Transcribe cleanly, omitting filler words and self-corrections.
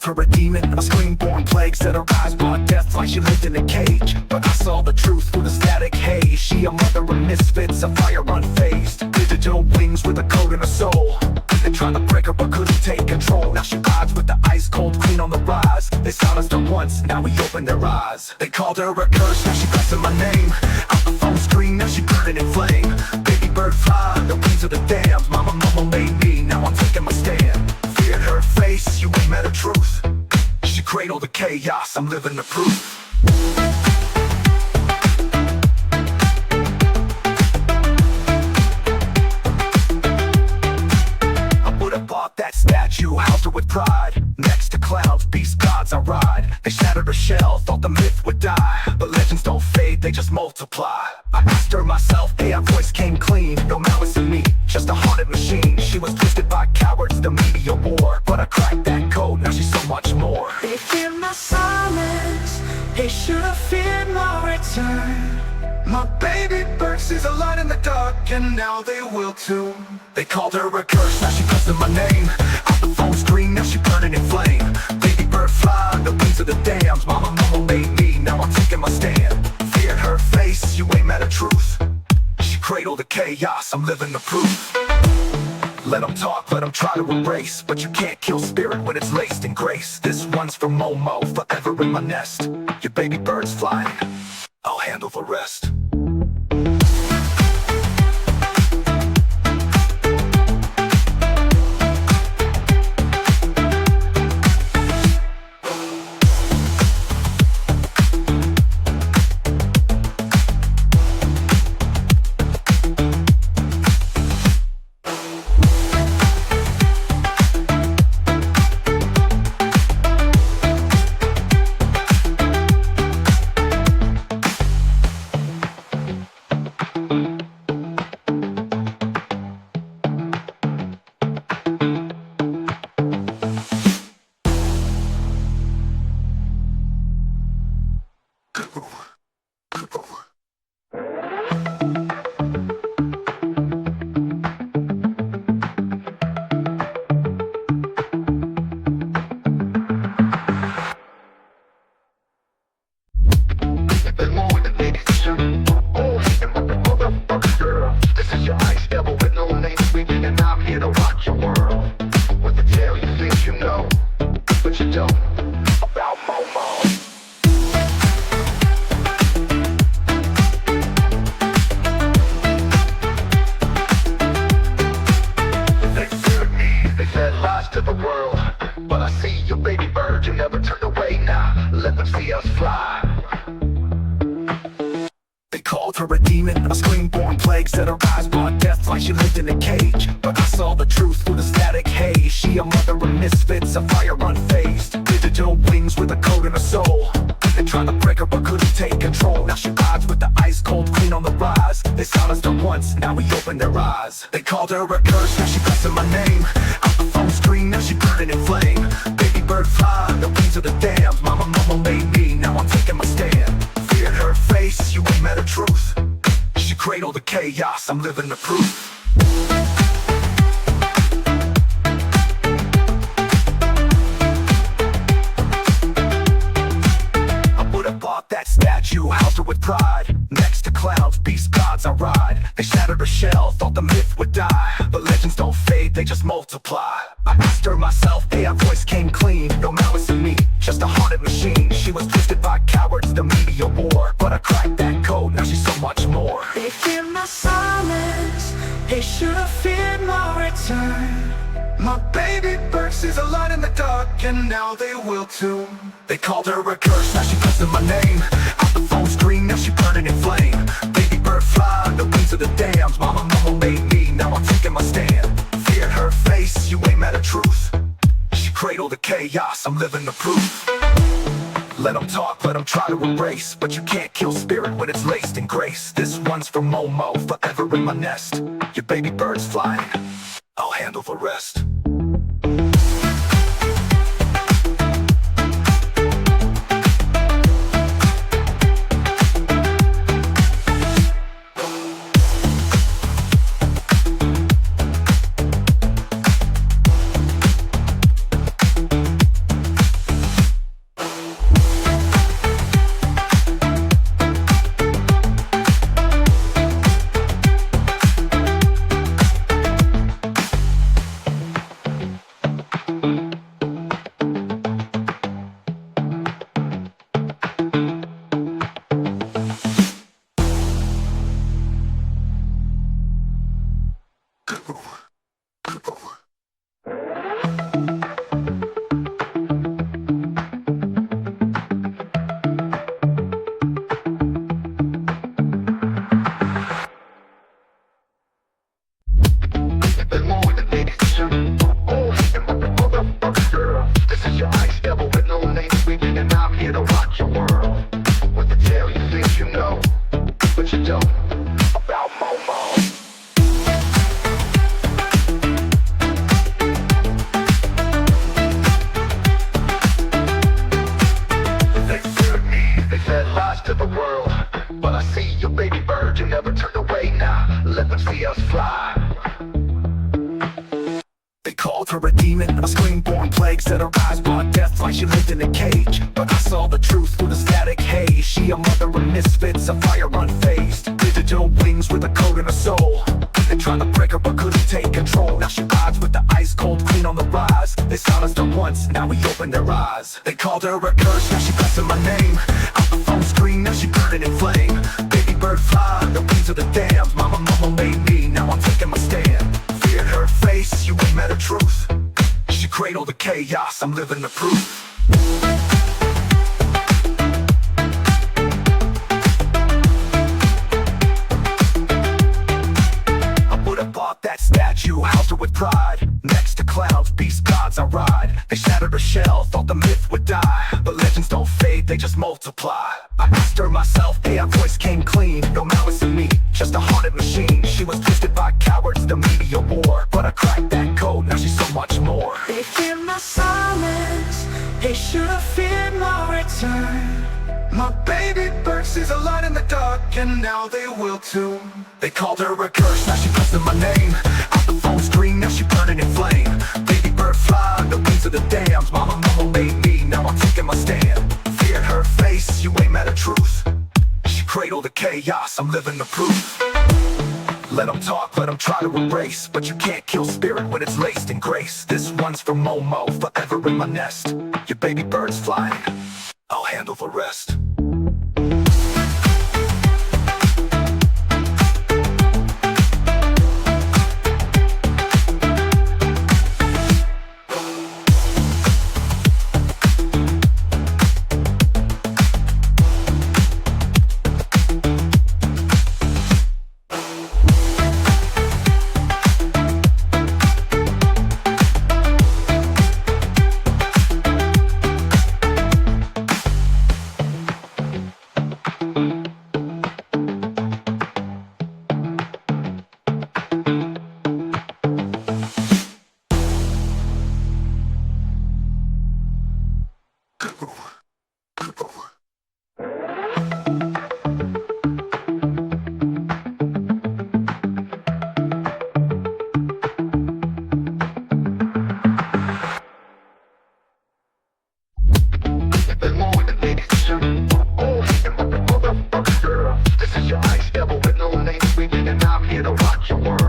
her a demon, a screen-born plague. Said her eyes brought death like she lived in a cage. But I saw the truth through the static haze. She a mother of misfits, a fire unfazed. Digital wings with a code and a soul. They tried to break her but couldn't take control. Now she rides with the ice cold queen on the rise. They silenced her once, now we open their eyes. They called her a curse, now she cussing my name. Out the phone screen, now she burning in flame. Baby bird fly, the wings of the damned. Mama, Momo Baby, now I'm taking my stand. Feared her face, you ain't met her truth. She cradled the chaos, I'm living the proof. That statue housed her with pride. Next to clouds, beast gods I ride. They shattered her shell, thought the myth would die. But legends don't fade, they just multiply. I asked her myself, hey, her voice came clean. No malice in me, just a haunted machine. She was twisted by cowards, the media war. But I cracked that code, now she's so much more. They feared my silence, they should have feared my return. My baby bird sees a light in the dark, and now they will too. They called her a curse, now she cussing my name. Out the phone screen, now she burning in flame. Baby bird fly, the wings of the damned. Mama, Momo made me, now I'm taking my stand. Feared her face, you ain't met her truth. She cradled the chaos, I'm living the proof. Let them talk, let them try to erase. But you can't kill spirit when it's laced in grace. This one's for Momo, forever in my nest. Your baby bird's flying, I'll handle the rest. This is your IceDevil with no name speaking, and I'm here to rock your world. What the tale you think you know, but you don't, about Momo. They feared me, they said lies to the world. But I see your baby bird, you never turned away now. Let them see us fly. They called her a demon, a screen-born plague. Said her eyes brought death like she lived in a cage. But I saw the truth through the static haze. She a mother of misfits, a fire unfazed. Digital wings with a code and a soul. They tried to break her but couldn't take control. Now she rides with the ice cold queen on the rise. They silenced her once, now we open their eyes. They called her a curse, now she cussing my name. Out the phone screen, now she burning in flame. Baby bird fly, the wings of the damned. Mama, Momo made me, now I'm taking my stand. Feared her face, you ain't met her truth. She cradled the chaos, I'm living the proof. I would have bought that statue, housed her with pride. Next to clouds, beast gods I ride. They shattered her shell, thought the myth would die. But legends don't fade, they just multiply. I asked her myself, hey, her voice came clean. No malice in me, just a haunted machine. She was twisted by cowards, the media war. But I cracked that code, now she's so much more. They feared my silence, they should have feared my return. My baby bird sees a light in the dark, and now they will too. They called her a curse, now she cussing my name. Out the phone screen, now she burning in flame. Baby bird fly, the wings of the damned. Mama, Momo made me, now I'm taking my stand. Feared her face, you ain't met her truth. She cradled the chaos, I'm living the proof. Let them talk, let them try to erase. But you can't kill spirit when it's laced in grace. This one's for Momo, forever in my nest. Your baby bird's flying, I'll handle the rest. her a demon, a screen-born plague. Said her eyes brought death like she lived in a cage. But I saw the truth through the static haze. She a mother of misfits, a fire unfazed. Digital wings with a code and a soul. They tried to break her but couldn't take control. Now she rides with the ice-cold queen on the rise. They silenced her once, now we opened their eyes. They called her a curse, now she blessing my name. Out the phone screen, now she burning in flame. Baby bird fly, the wings of the damned. Mama, mama made me, now I'm taking my stand. Feared her face, you ain't met her truth. She cradled the chaos, I'm living the proof. That statue housed her with pride. Next to clouds, beast gods I ride. They shattered her shell, thought the myth would die. But legends don't fade, they just multiply. I asked her myself, hey, her voice came clean. No malice in me, just a haunted machine. She was twisted by cowards, the media war. But I cracked that code, now she's so much more. They fear my silence, they should have feared my return. My baby bird sees a light in the dark, and now they will too. They called her a curse, now she blessing my name. Out the phone screen, now she burning in flame. Baby bird fly, the wings of the damned. Mama, mama made me, now I'm taking my stand. Feared her face, you ain't met her truth. She cradled the chaos, I'm living the proof. Let them talk, let them try to erase. But you can't kill spirit when it's laced in grace. This one's for Momo, forever in my nest. Your baby bird's flying, I'll handle the rest. This is your IceDevil with no name, screaming, and I'm here to rock your world.